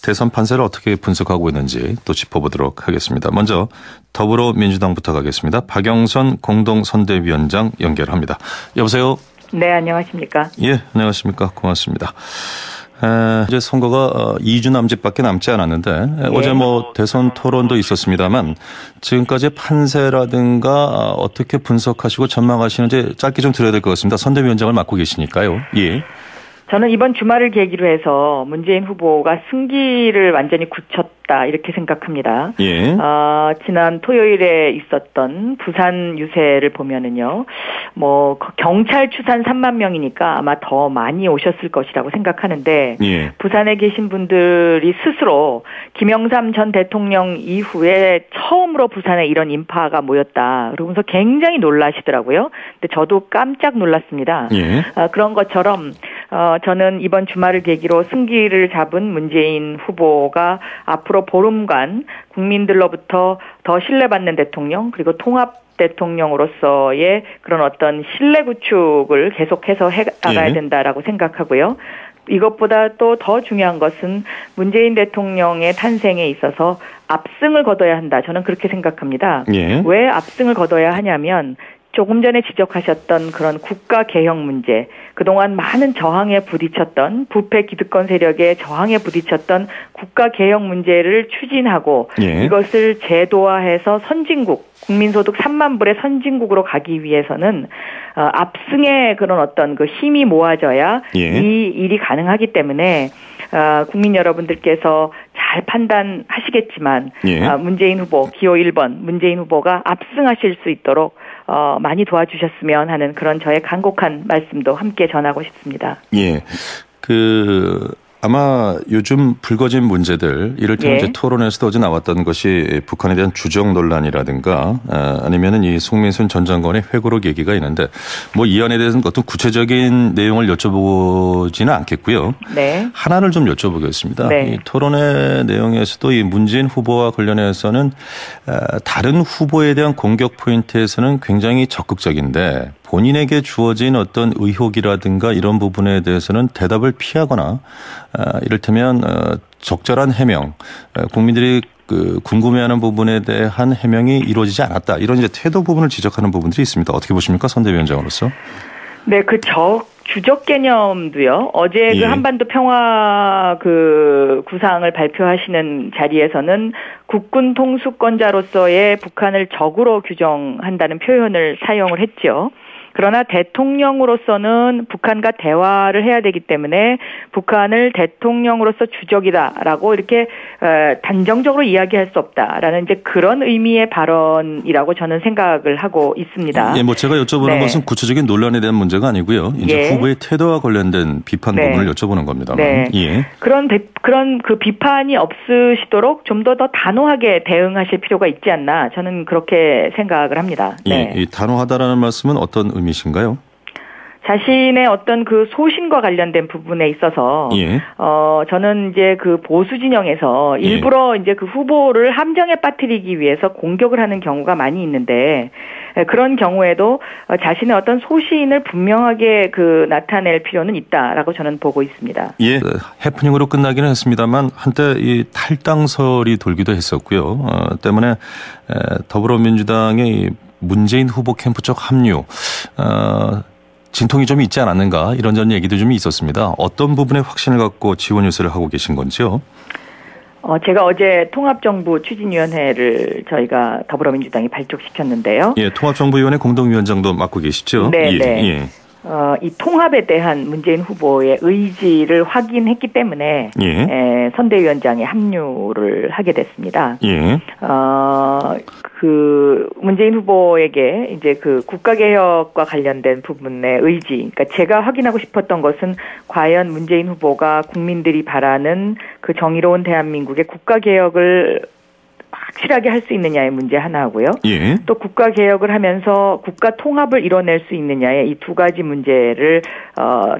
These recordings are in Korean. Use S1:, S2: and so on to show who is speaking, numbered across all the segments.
S1: 대선 판세를 어떻게 분석하고 있는지 또 짚어보도록 하겠습니다. 먼저 더불어민주당부터 가겠습니다. 박영선 공동선대위원장 연결합니다. 여보세요?
S2: 네, 안녕하십니까?
S1: 예, 안녕하십니까? 고맙습니다. 이제 선거가 2주 남짓밖에 남지 않았는데 어제 대선 토론도 있었습니다만 지금까지의 판세라든가 어떻게 분석하시고 전망하시는지 짧게 좀 들어야 될 것 같습니다. 선대위원장을 맡고 계시니까요. 예.
S2: 저는 이번 주말을 계기로 해서 문재인 후보가 승기를 완전히 굳혔다 이렇게 생각합니다.
S1: 예.
S2: 지난 토요일에 있었던 부산 유세를 보면은요, 경찰 추산 3만 명이니까 아마 더 많이 오셨을 것이라고 생각하는데,
S1: 예.
S2: 부산에 계신 분들이 스스로 김영삼 전 대통령 이후에 처음으로 부산에 이런 인파가 모였다. 그러면서 굉장히 놀라시더라고요. 근데 저도 깜짝 놀랐습니다.
S1: 예.
S2: 그런 것처럼 저는 이번 주말을 계기로 승기를 잡은 문재인 후보가 앞으로 보름간 국민들로부터 더 신뢰받는 대통령 그리고 통합 대통령으로서의 그런 어떤 신뢰 구축을 계속해서 해나가야 된다라고 생각하고요. 이것보다 또 더 중요한 것은 문재인 대통령의 탄생에 있어서 압승을 거둬야 한다. 저는 그렇게 생각합니다.
S1: 예.
S2: 왜 압승을 거둬야 하냐면 조금 전에 지적하셨던 그런 국가 개혁 문제, 그동안 많은 저항에 부딪혔던 부패 기득권 세력의 저항에 부딪혔던 국가 개혁 문제를 추진하고
S1: 예.
S2: 이것을 제도화해서 선진국, 국민소득 3만 불의 선진국으로 가기 위해서는 압승의 그런 어떤 그 힘이 모아져야
S1: 예.
S2: 이 일이 가능하기 때문에 국민 여러분들께서 잘 판단하시겠지만
S1: 예.
S2: 문재인 후보 기호 1번 문재인 후보가 압승하실 수 있도록 많이 도와주셨으면 하는 그런 저의 간곡한 말씀도 함께 전하고 싶습니다.
S1: 예. 아마 요즘 불거진 문제들, 이를테면 이제 토론에서도 어제 나왔던 것이 북한에 대한 주적 논란이라든가 아니면은 이 송민순 전 장관의 회고록 얘기가 있는데 이 안에 대해서는 어떤 구체적인 내용을 여쭤보지는 않겠고요.
S2: 네.
S1: 하나를 좀 여쭤보겠습니다.
S2: 네.
S1: 이 토론의 내용에서도 이 문재인 후보와 관련해서는 다른 후보에 대한 공격 포인트에서는 굉장히 적극적인데 본인에게 주어진 어떤 의혹이라든가 이런 부분에 대해서는 대답을 피하거나 이를테면 적절한 해명, 국민들이 궁금해하는 부분에 대한 해명이 이루어지지 않았다. 이런 이제 태도 부분을 지적하는 부분들이 있습니다. 어떻게 보십니까, 선대위원장으로서?
S2: 네, 주적 개념도요. 어제
S1: 예.
S2: 한반도 평화 구상을 발표하시는 자리에서는 국군 통수권자로서의 북한을 적으로 규정한다는 표현을 사용을 했죠. 그러나 대통령으로서는 북한과 대화를 해야 되기 때문에 북한을 대통령으로서 주적이다라고 이렇게 단정적으로 이야기할 수 없다라는 이제 그런 의미의 발언이라고 저는 생각을 하고 있습니다.
S1: 예, 제가 여쭤보는 것은 구체적인 논란에 대한 문제가 아니고요. 이제 후보의 태도와 관련된 비판 부분을 여쭤보는 겁니다만.
S2: 네.
S1: 예.
S2: 그런 그 비판이 없으시도록 좀 더 단호하게 대응하실 필요가 있지 않나 저는 그렇게 생각을 합니다. 네.
S1: 이 단호하다라는 말씀은 어떤 의미신가요?
S2: 자신의 어떤 그 소신과 관련된 부분에 있어서
S1: 예.
S2: 저는 이제 그 보수 진영에서 일부러 이제 그 후보를 함정에 빠뜨리기 위해서 공격을 하는 경우가 많이 있는데 그런 경우에도 자신의 어떤 소신을 분명하게 나타낼 필요는 있다라고 저는 보고 있습니다.
S1: 예. 해프닝으로 끝나기는 했습니다만 한때 이 탈당설이 돌기도 했었고요. 때문에 더불어민주당의 문재인 후보 캠프 쪽 합류 진통이 좀 있지 않았는가 이런 얘기도 좀 있었습니다. 어떤 부분에 확신을 갖고 지원 유세를 하고 계신 건지요?
S2: 제가 어제 통합정부 추진위원회를 저희가 더불어민주당이 발족시켰는데요.
S1: 예, 통합정부위원회 공동위원장도 맡고 계시죠?
S2: 네, 네.
S1: 예.
S2: 이 통합에 대한 문재인 후보의 의지를 확인했기 때문에 선대위원장에 합류를 하게 됐습니다.
S1: 예.
S2: 문재인 후보에게 이제 국가개혁과 관련된 부분의 의지, 그러니까 제가 확인하고 싶었던 것은 과연 문재인 후보가 국민들이 바라는 그 정의로운 대한민국의 국가개혁을 확실하게 할 수 있느냐의 문제 하나고요.
S1: 예.
S2: 또 국가 개혁을 하면서 국가 통합을 이뤄낼 수 있느냐의 이 두 가지 문제를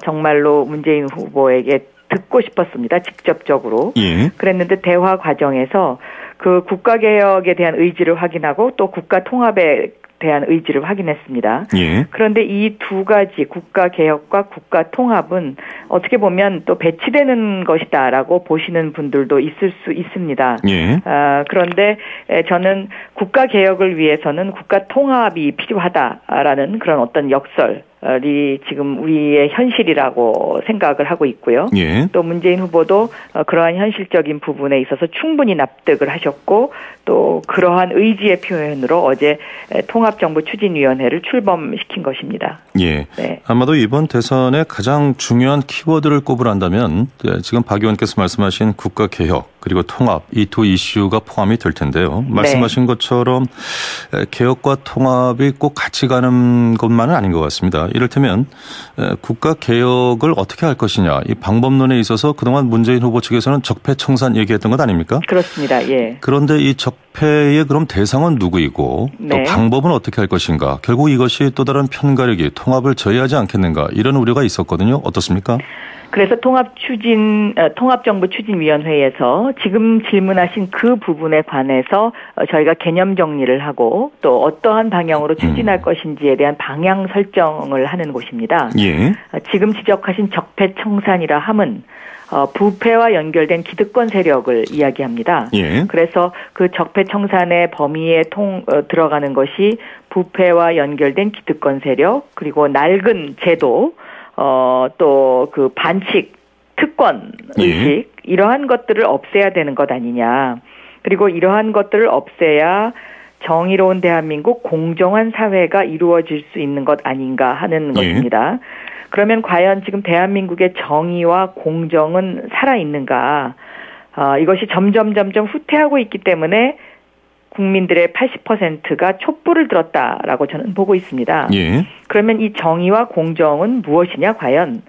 S2: 정말로 문재인 후보에게 듣고 싶었습니다. 직접적으로.
S1: 예.
S2: 그랬는데 대화 과정에서 그 국가 개혁에 대한 의지를 확인하고 또 국가 통합에 대한 의지를 확인했습니다.
S1: 예.
S2: 그런데 이 두 가지 국가개혁과 국가통합은 어떻게 보면 또 배치되는 것이다라고 보시는 분들도 있을 수 있습니다.
S1: 예.
S2: 그런데 저는 국가개혁을 위해서는 국가통합이 필요하다라는 그런 어떤 역설이 지금 우리의 현실이라고 생각을 하고 있고요.
S1: 예.
S2: 또 문재인 후보도 그러한 현실적인 부분에 있어서 충분히 납득을 하셨고 또 그러한 의지의 표현으로 어제 통합정부추진위원회를 출범시킨 것입니다.
S1: 예.
S2: 네.
S1: 아마도 이번 대선의 가장 중요한 키워드를 꼽으란다면 지금 박 의원께서 말씀하신 국가개혁 그리고 통합 이 두 이슈가 포함이 될 텐데요. 말씀하신 것처럼 개혁과 통합이 꼭 같이 가는 것만은 아닌 것 같습니다. 이를테면 국가개혁을 어떻게 할 것이냐 이 방법론에 있어서 그동안 문재인 후보 측에서는 적폐청산 얘기했던 것 아닙니까?
S2: 그렇습니다. 예.
S1: 그런데 이 적폐의 그럼 대상은 누구이고 또 방법은 어떻게 할 것인가? 결국 이것이 또 다른 편가르기, 통합을 저해하지 않겠는가? 이런 우려가 있었거든요. 어떻습니까?
S2: 그래서 통합정부추진위원회에서 지금 질문하신 그 부분에 관해서 저희가 개념 정리를 하고 또 어떠한 방향으로 추진할 것인지에 대한 방향 설정을 하는 곳입니다.
S1: 예.
S2: 지금 지적하신 적폐청산이라 함은 부패와 연결된 기득권 세력을 이야기합니다.
S1: 예.
S2: 그래서 그 적폐청산의 범위에 들어가는 것이 부패와 연결된 기득권 세력 그리고 낡은 제도 또 그 반칙, 특권, 의식 이러한 것들을 없애야 되는 것 아니냐. 그리고 이러한 것들을 없애야 정의로운 대한민국 공정한 사회가 이루어질 수 있는 것 아닌가 하는 것입니다. 그러면 과연 지금 대한민국의 정의와 공정은 살아있는가. 이것이 점점 후퇴하고 있기 때문에 국민들의 80%가 촛불을 들었다라고 저는 보고 있습니다.
S1: 예.
S2: 그러면 이 정의와 공정은 무엇이냐 과연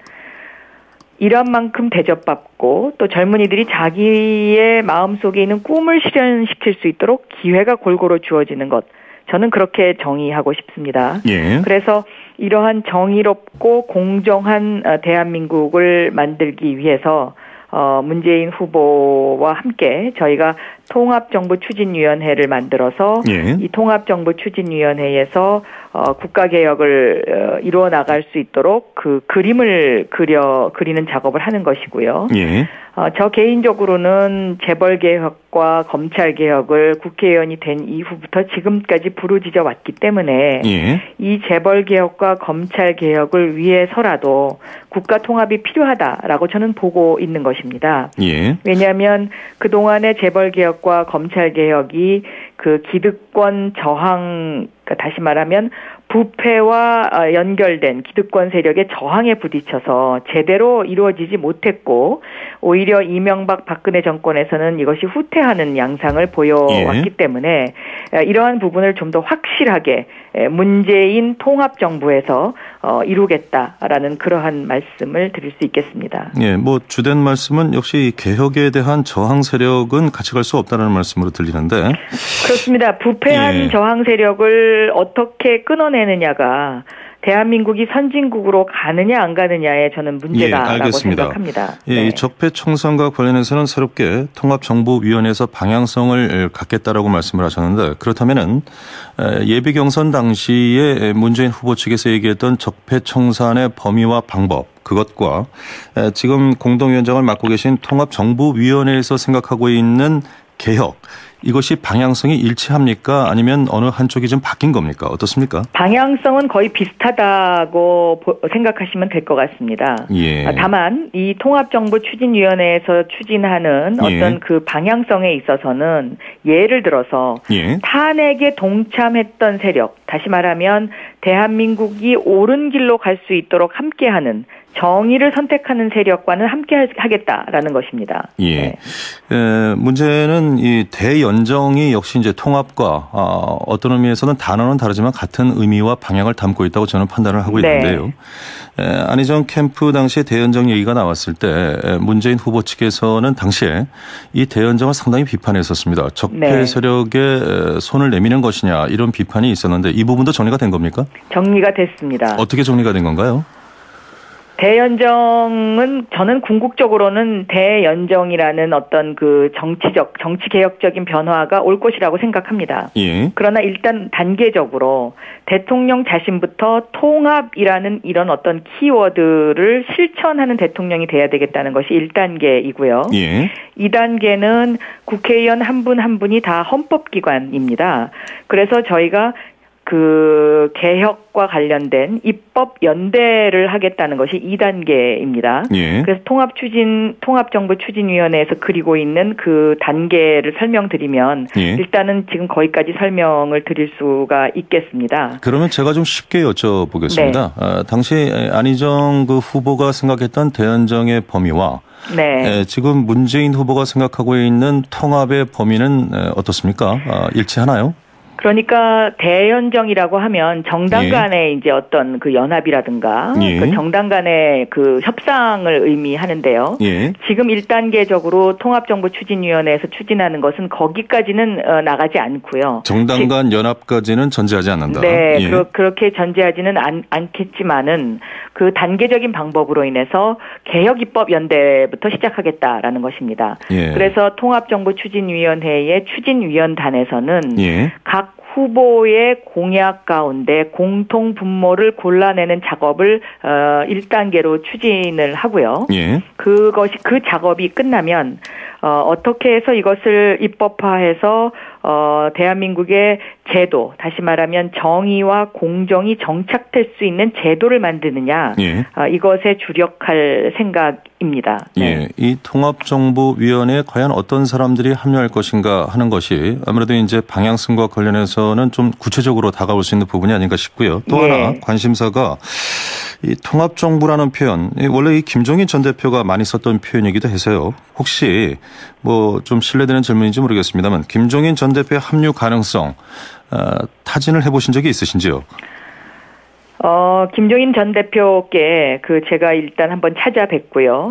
S2: 이런 만큼 대접받고 또 젊은이들이 자기의 마음속에 있는 꿈을 실현시킬 수 있도록 기회가 골고루 주어지는 것 저는 그렇게 정의하고 싶습니다.
S1: 예.
S2: 그래서 이러한 정의롭고 공정한 대한민국을 만들기 위해서 문재인 후보와 함께 저희가 통합정부추진위원회를 만들어서 이 통합정부추진위원회에서 국가개혁을 이루어 나갈 수 있도록 그 그림을 그리는 작업을 하는 것이고요.
S1: 예.
S2: 저 개인적으로는 재벌개혁과 검찰개혁을 국회의원이 된 이후부터 지금까지 부르짖어 왔기 때문에 이 재벌개혁과 검찰개혁을 위해서라도 국가통합이 필요하다라고 저는 보고 있는 것입니다. 왜냐하면 그동안의 재벌개혁과 검찰개혁이 그 기득권 저항, 다시 말하면 부패와 연결된 기득권 세력의 저항에 부딪혀서 제대로 이루어지지 못했고 오히려 이명박 박근혜 정권에서는 이것이 후퇴하는 양상을 보여왔기 때문에 이러한 부분을 좀 더 확실하게 문재인 통합정부에서 이루겠다라는 그러한 말씀을 드릴 수 있겠습니다.
S1: 예, 뭐 주된 말씀은 역시 개혁에 대한 저항 세력은 같이 갈 수 없다는 말씀으로 들리는데
S2: 그렇습니다. 부패한 저항 세력을 어떻게 끊어내느냐가 대한민국이 선진국으로 가느냐 안 가느냐에 저는 문제다라고 생각합니다.
S1: 이 적폐청산과 관련해서는 새롭게 통합정부위원회에서 방향성을 갖겠다라고 말씀을 하셨는데 그렇다면은 예비 경선 당시에 문재인 후보 측에서 얘기했던 적폐청산의 범위와 방법 그것과 지금 공동위원장을 맡고 계신 통합정부위원회에서 생각하고 있는 개혁 이것이 방향성이 일치합니까? 아니면 어느 한쪽이 좀 바뀐 겁니까? 어떻습니까?
S2: 방향성은 거의 비슷하다고 생각하시면 될 것 같습니다. 다만 이 통합정부추진위원회에서 추진하는 어떤 그 방향성에 있어서는 예를 들어서 탄핵에 동참했던 세력, 다시 말하면 대한민국이 옳은 길로 갈 수 있도록 함께하는 정의를 선택하는 세력과는 함께 하겠다라는 것입니다.
S1: 문제는 이 대연정이 역시 이제 통합과 어떤 의미에서는 단어는 다르지만 같은 의미와 방향을 담고 있다고 저는 판단을 하고 있는데요. 안희정 캠프 당시에 대연정 얘기가 나왔을 때 문재인 후보 측에서는 당시에 이 대연정을 상당히 비판했었습니다. 적폐 세력에 손을 내미는 것이냐 이런 비판이 있었는데 이 부분도 정리가 된 겁니까?
S2: 정리가 됐습니다.
S1: 어떻게 정리가 된 건가요?
S2: 대연정은 저는 궁극적으로는 대연정이라는 어떤 그 정치 개혁적인 변화가 올 것이라고 생각합니다.
S1: 예.
S2: 그러나 일단 단계적으로 대통령 자신부터 통합이라는 이런 어떤 키워드를 실천하는 대통령이 돼야 되겠다는 것이 1단계이고요.
S1: 예.
S2: 2단계는 국회의원 한 분 한 분이 다 헌법기관입니다. 그래서 저희가 그 개혁과 관련된 입법 연대를 하겠다는 것이 2단계입니다.
S1: 예.
S2: 그래서 통합정부추진위원회에서 그리고 있는 그 단계를 설명드리면
S1: 예.
S2: 일단은 지금 거기까지 설명을 드릴 수가 있겠습니다.
S1: 그러면 제가 좀 쉽게 여쭤보겠습니다.
S2: 네.
S1: 당시 안희정 그 후보가 생각했던 대연정의 범위와
S2: 네.
S1: 지금 문재인 후보가 생각하고 있는 통합의 범위는 어떻습니까? 일치하나요?
S2: 그러니까 대연정이라고 하면 정당 간의 이제 어떤 그 연합이라든가 그 정당 간의 그 협상을 의미하는데요. 지금 1단계적으로 통합정부추진위원회에서 추진하는 것은 거기까지는 나가지 않고요.
S1: 정당 간 연합까지는 전제하지 않는다.
S2: 네, 그렇게 전제하지는 않겠지만은 그 단계적인 방법으로 인해서 개혁입법연대부터 시작하겠다라는 것입니다. 그래서 통합정부추진위원회의 추진위원단에서는 각 후보의 공약 가운데 공통 분모를 골라내는 작업을 1단계로 추진을 하고요. 그 작업이 끝나면 어떻게 해서 이것을 입법화해서 대한민국의 제도, 다시 말하면 정의와 공정이 정착될 수 있는 제도를 만드느냐, 이것에 주력할 생각입니다.
S1: 네. 이 통합정부위원회에 과연 어떤 사람들이 합류할 것인가 하는 것이 아무래도 이제 방향성과 관련해서는 좀 구체적으로 다가올 수 있는 부분이 아닌가 싶고요. 또 하나 관심사가 이 통합정부라는 표현, 원래 이 김종인 전 대표가 많이 썼던 표현이기도 해서요. 혹시 뭐 좀 신뢰되는 질문인지 모르겠습니다만 김종인 전 대표의 합류 가능성 타진을 해보신 적이 있으신지요?
S2: 김종인 전 대표께 제가 일단 한번 찾아뵙고요.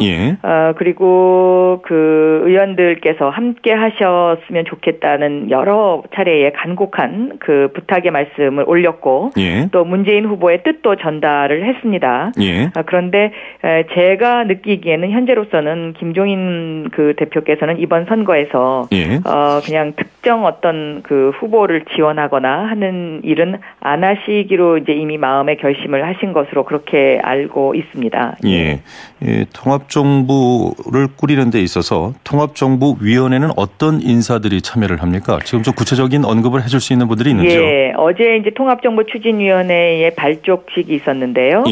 S2: 그리고 그 의원들께서 함께 하셨으면 좋겠다는 여러 차례의 간곡한 그 부탁의 말씀을 올렸고, 또 문재인 후보의 뜻도 전달을 했습니다. 그런데 제가 느끼기에는 현재로서는 김종인 그 대표께서는 이번 선거에서 그냥 특정 어떤 그 후보를 지원하거나 하는 일은 안 하시기로 이제 이미 마음에 결심을 하신 것으로 그렇게 알고 있습니다.
S1: 통합정부를 꾸리는 데 있어서 통합정부위원회는 어떤 인사들이 참여를 합니까? 지금 좀 구체적인 언급을 해줄 수 있는 분들이 있는지요?
S2: 어제 이제 통합정부추진위원회의 발족식이 있었는데요.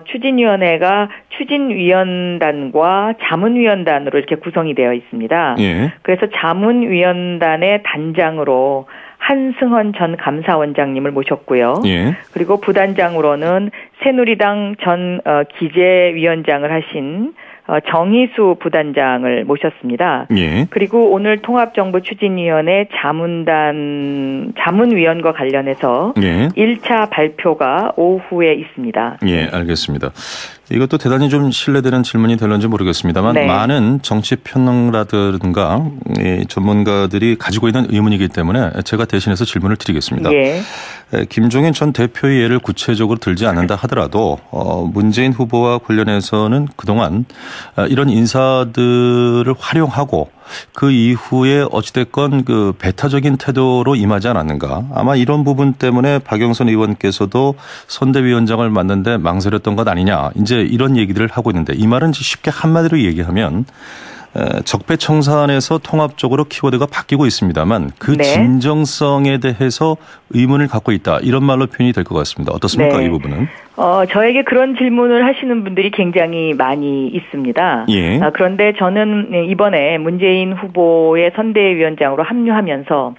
S2: 추진위원회가 추진위원단과 자문위원단으로 이렇게 구성이 되어 있습니다. 그래서 자문위원단의 단장으로 한승헌 전 감사원장님을 모셨고요. 그리고 부단장으로는 새누리당 전 기재위원장을 하신 정희수 부단장을 모셨습니다. 그리고 오늘 통합정부추진위원회 자문위원과 관련해서 1차 발표가 오후에 있습니다.
S1: 알겠습니다. 이것도 대단히 좀 신뢰되는 질문이 될런지 모르겠습니다만 많은 정치평론가라든가 전문가들이 가지고 있는 의문이기 때문에 제가 대신해서 질문을 드리겠습니다. 김종인 전 대표의 예를 구체적으로 들지 않는다 하더라도 문재인 후보와 관련해서는 그동안 이런 인사들을 활용하고 그 이후에 어찌됐건 그 배타적인 태도로 임하지 않았는가. 아마 이런 부분 때문에 박영선 의원께서도 선대위원장을 맡는데 망설였던 것 아니냐. 이제 이런 얘기들을 하고 있는데 이 말은 쉽게 한마디로 얘기하면 적폐청산에서 통합적으로 키워드가 바뀌고 있습니다만 그 진정성에 대해서 의문을 갖고 있다. 이런 말로 표현이 될 것 같습니다. 어떻습니까? 이 부분은?
S2: 저에게 그런 질문을 하시는 분들이 굉장히 많이 있습니다. 그런데 저는 이번에 문재인 후보의 선대위원장으로 합류하면서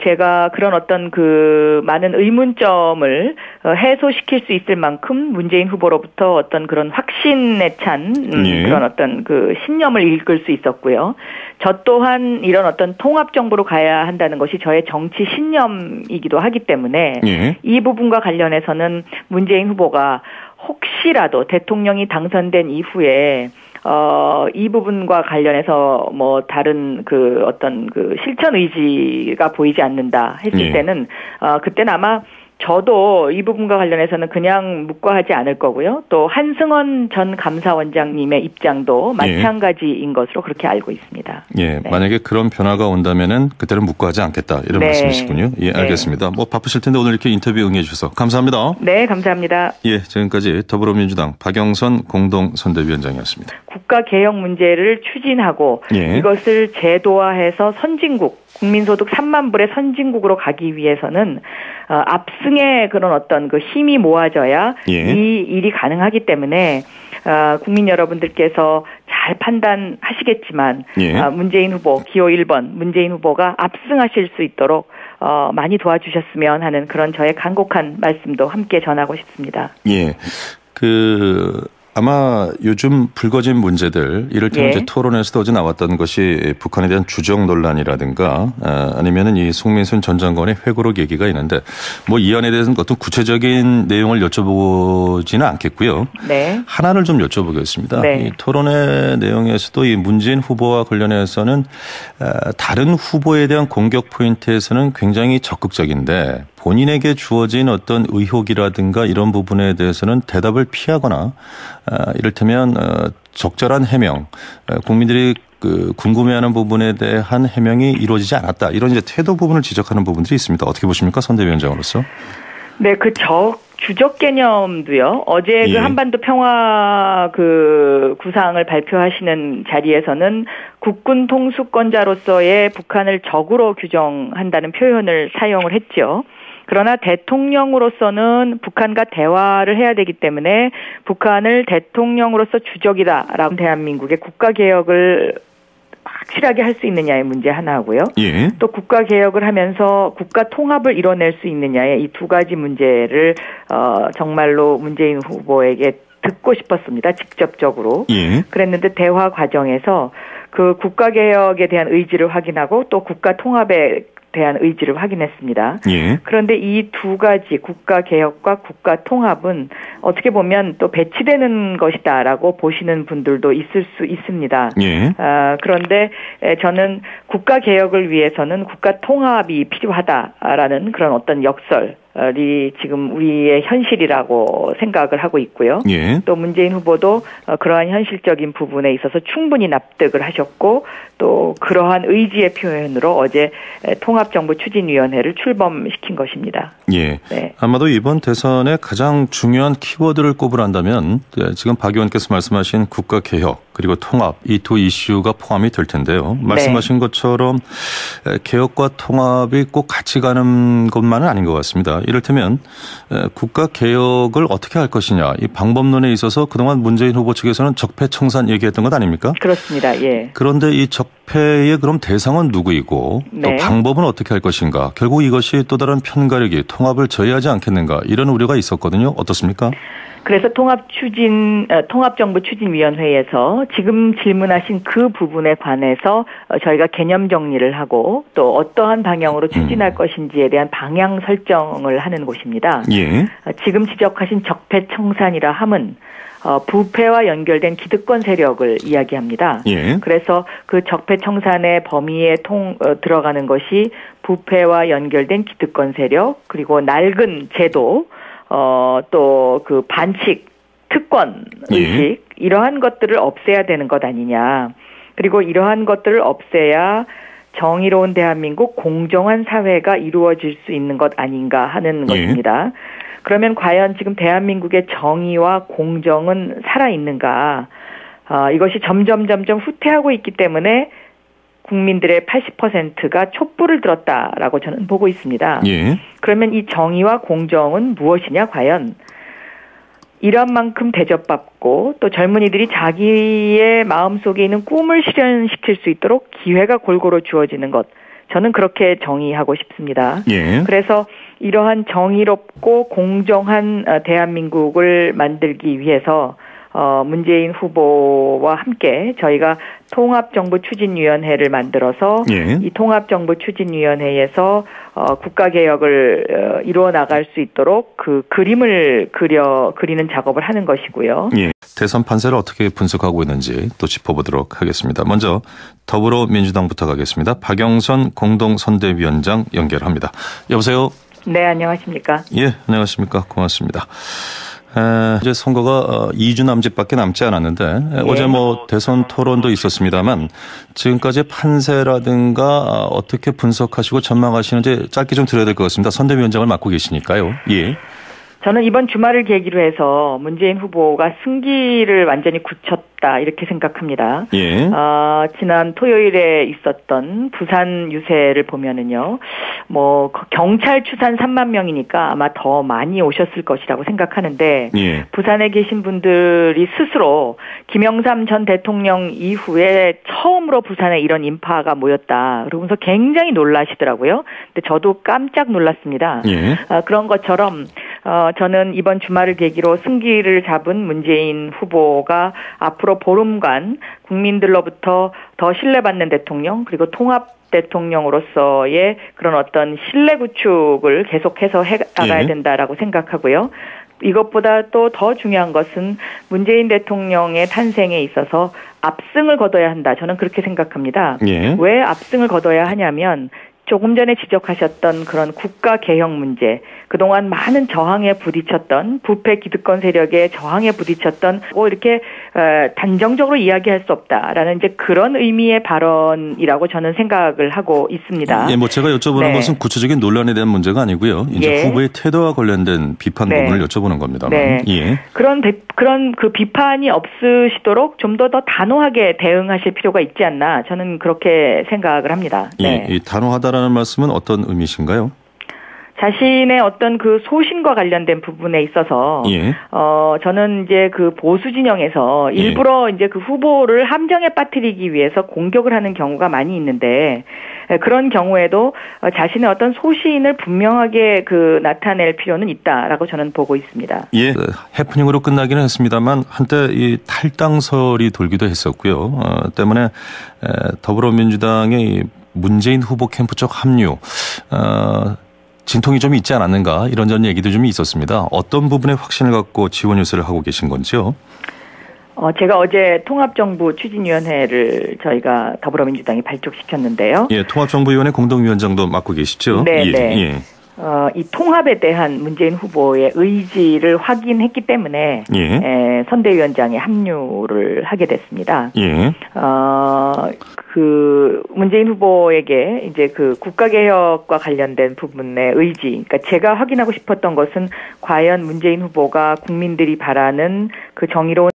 S2: 제가 그런 어떤 그 많은 의문점을 해소시킬 수 있을 만큼 문재인 후보로부터 어떤 그런 확신에 찬 그런 어떤 그 신념을 읽을 수 있었고요. 저 또한 이런 어떤 통합정부로 가야 한다는 것이 저의 정치 신념이기도 하기 때문에 이 부분과 관련해서는 문재인 후보가 혹시라도 대통령이 당선된 이후에 이 부분과 관련해서 뭐 다른 그 어떤 그 실천 의지가 보이지 않는다 했을 때는 그때는 아마 저도 이 부분과 관련해서는 그냥 묵과하지 않을 거고요. 또 한승원 전 감사원장님의 입장도 마찬가지인 것으로 그렇게 알고 있습니다.
S1: 예, 네. 만약에 그런 변화가 온다면은 그때는 묵과하지 않겠다 이런
S2: 네.
S1: 말씀이시군요. 예, 알겠습니다. 뭐 바쁘실 텐데 오늘 이렇게 인터뷰 응해 주셔서 감사합니다.
S2: 네, 감사합니다.
S1: 예, 지금까지 더불어민주당 박영선 공동선대위원장이었습니다.
S2: 국가 개혁 문제를 추진하고 이것을 제도화해서 선진국, 국민소득 3만 불의 선진국으로 가기 위해서는 압승의 그런 어떤 그 힘이 모아져야 이 일이 가능하기 때문에 국민 여러분들께서 잘 판단하시겠지만 문재인 후보, 기호 1번 문재인 후보가 압승하실 수 있도록 많이 도와주셨으면 하는 그런 저의 간곡한 말씀도 함께 전하고 싶습니다.
S1: 예. 아마 요즘 불거진 문제들, 이를테면 이제 토론에서도 어제 나왔던 것이 북한에 대한 주적 논란이라든가 아니면은 이 송민순 전 장관의 회고록 얘기가 있는데 뭐 이 안에 대해서는 어떤 구체적인 내용을 여쭤보지는 않겠고요.
S2: 네.
S1: 하나를 좀 여쭤보겠습니다.
S2: 네.
S1: 이 토론의 내용에서도 이 문재인 후보와 관련해서는 다른 후보에 대한 공격 포인트에서는 굉장히 적극적인데 본인에게 주어진 어떤 의혹이라든가 이런 부분에 대해서는 대답을 피하거나 이를테면 적절한 해명, 국민들이 궁금해하는 부분에 대한 해명이 이루어지지 않았다. 이런 이제 태도 부분을 지적하는 부분들이 있습니다. 어떻게 보십니까, 선대위원장으로서?
S2: 네, 주적 개념도요. 어제 그 한반도 평화 구상을 발표하시는 자리에서는 국군 통수권자로서의 북한을 적으로 규정한다는 표현을 사용을 했죠. 그러나 대통령으로서는 북한과 대화를 해야 되기 때문에 북한을 대통령으로서 주적이다라고 대한민국의 국가개혁을 확실하게 할 수 있느냐의 문제 하나고요. 또 국가개혁을 하면서 국가 통합을 이뤄낼 수 있느냐의 이 두 가지 문제를 정말로 문재인 후보에게 듣고 싶었습니다. 직접적으로. 그랬는데 대화 과정에서 그 국가개혁에 대한 의지를 확인하고 또 국가 통합에 대한 의지를 확인했습니다. 그런데 이 두 가지 국가개혁과 국가통합은 어떻게 보면 또 배치되는 것이다라고 보시는 분들도 있을 수 있습니다. 그런데 저는 국가개혁을 위해서는 국가통합이 필요하다라는 그런 어떤 역설이 지금 우리의 현실이라고 생각을 하고 있고요. 또 문재인 후보도 그러한 현실적인 부분에 있어서 충분히 납득을 하셨고 또 그러한 의지의 표현으로 어제 통합정부추진위원회를 출범시킨 것입니다.
S1: 네. 아마도 이번 대선의 가장 중요한 키워드를 꼽으란다면 지금 박 의원께서 말씀하신 국가개혁 그리고 통합 이 두 이슈가 포함이 될 텐데요. 말씀하신 것처럼 개혁과 통합이 꼭 같이 가는 것만은 아닌 것 같습니다. 이를테면 국가개혁을 어떻게 할 것이냐 이 방법론에 있어서 그동안 문재인 후보 측에서는 적폐청산 얘기했던 것 아닙니까?
S2: 그렇습니다. 그런데
S1: 이 적폐의 그럼 대상은 누구이고 또 방법은 어떻게 할 것인가? 결국 이것이 또 다른 편가르기, 통합을 저해하지 않겠는가? 이런 우려가 있었거든요. 어떻습니까?
S2: 그래서 통합정부추진위원회에서 지금 질문하신 그 부분에 관해서 저희가 개념 정리를 하고 또 어떠한 방향으로 추진할 것인지에 대한 방향 설정을 하는 곳입니다. 지금 지적하신 적폐청산이라 함은 부패와 연결된 기득권 세력을 이야기합니다. 그래서 그 적폐청산의 범위에 들어가는 것이 부패와 연결된 기득권 세력 그리고 낡은 제도 또 그 반칙, 특권 의식 이러한 것들을 없애야 되는 것 아니냐. 그리고 이러한 것들을 없애야 정의로운 대한민국 공정한 사회가 이루어질 수 있는 것 아닌가 하는 것입니다. 그러면 과연 지금 대한민국의 정의와 공정은 살아있는가? 이것이 점점 후퇴하고 있기 때문에 국민들의 80%가 촛불을 들었다라고 저는 보고 있습니다. 그러면 이 정의와 공정은 무엇이냐 과연? 이런 만큼 대접받고 또 젊은이들이 자기의 마음속에 있는 꿈을 실현시킬 수 있도록 기회가 골고루 주어지는 것. 저는 그렇게 정의하고 싶습니다. 그래서 이러한 정의롭고 공정한 대한민국을 만들기 위해서 문재인 후보와 함께 저희가 통합정부추진위원회를 만들어서 이 통합정부추진위원회에서 국가개혁을 이루어 나갈 수 있도록 그 그림을 그리는 작업을 하는 것이고요.
S1: 대선 판세를 어떻게 분석하고 있는지 또 짚어보도록 하겠습니다. 먼저 더불어민주당부터 가겠습니다. 박영선 공동선대위원장 연결합니다. 여보세요.
S2: 네, 안녕하십니까.
S1: 예, 안녕하십니까. 고맙습니다. 이제 선거가 2주 남짓밖에 남지 않았는데 어제 대선 토론도 있었습니다만 지금까지의 판세라든가 어떻게 분석하시고 전망하시는지 짧게 좀 들어야 될 것 같습니다. 선대위원장을 맡고 계시니까요. 예.
S2: 저는 이번 주말을 계기로 해서 문재인 후보가 승기를 완전히 굳혔다 이렇게 생각합니다.
S1: 예.
S2: 지난 토요일에 있었던 부산 유세를 보면은요, 경찰 추산 3만 명이니까 아마 더 많이 오셨을 것이라고 생각하는데,
S1: 예.
S2: 부산에 계신 분들이 스스로 김영삼 전 대통령 이후에 처음으로 부산에 이런 인파가 모였다. 그러면서 굉장히 놀라시더라고요. 근데 저도 깜짝 놀랐습니다.
S1: 예.
S2: 그런 것처럼 저는 이번 주말을 계기로 승기를 잡은 문재인 후보가 앞으로 보름간 국민들로부터 더 신뢰받는 대통령 그리고 통합 대통령으로서의 그런 어떤 신뢰 구축을 계속해서 해나가야 된다라고 생각하고요. 이것보다 또 더 중요한 것은 문재인 대통령의 탄생에 있어서 압승을 거둬야 한다. 저는 그렇게 생각합니다.
S1: 예.
S2: 왜 압승을 거둬야 하냐면 조금 전에 지적하셨던 그런 국가 개혁 문제, 그동안 많은 저항에 부딪혔던 부패 기득권 세력의 저항에 부딪혔던 이렇게 단정적으로 이야기할 수 없다라는 이제 그런 의미의 발언이라고 저는 생각을 하고 있습니다.
S1: 예, 제가 여쭤보는
S2: 네.
S1: 것은 구체적인 논란에 대한 문제가 아니고요. 이제
S2: 예.
S1: 후보의 태도와 관련된 비판
S2: 네.
S1: 부분을 여쭤보는 겁니다만.
S2: 네.
S1: 예.
S2: 그런 그 비판이 없으시도록 좀 더 단호하게 대응하실 필요가 있지 않나 저는 그렇게 생각을 합니다. 네.
S1: 이 단호하다라는 말씀은 어떤 의미신가요?
S2: 자신의 어떤 그 소신과 관련된 부분에 있어서
S1: 예.
S2: 저는 이제 그 보수 진영에서 일부러 이제 그 후보를 함정에 빠뜨리기 위해서 공격을 하는 경우가 많이 있는데 그런 경우에도 자신의 어떤 소신을 분명하게 나타낼 필요는 있다라고 저는 보고 있습니다.
S1: 예. 해프닝으로 끝나기는 했습니다만 한때 이 탈당설이 돌기도 했었고요. 때문에 더불어민주당의 문재인 후보 캠프 쪽 합류 진통이 좀 있지 않았는가 이런저런 얘기도 좀 있었습니다. 어떤 부분에 확신을 갖고 지원 요새를 하고 계신 건지요?
S2: 제가 어제 통합정부 추진위원회를 저희가 더불어민주당이 발족시켰는데요.
S1: 예, 통합정부위원회 공동위원장도 맡고 계시죠?
S2: 네,
S1: 예,
S2: 네.
S1: 예.
S2: 이 통합에 대한 문재인 후보의 의지를 확인했기 때문에
S1: 예.
S2: 선대위원장에 합류를 하게 됐습니다.
S1: 예.
S2: 문재인 후보에게 이제 국가개혁과 관련된 부분의 의지, 그러니까 제가 확인하고 싶었던 것은 과연 문재인 후보가 국민들이 바라는 그 정의로운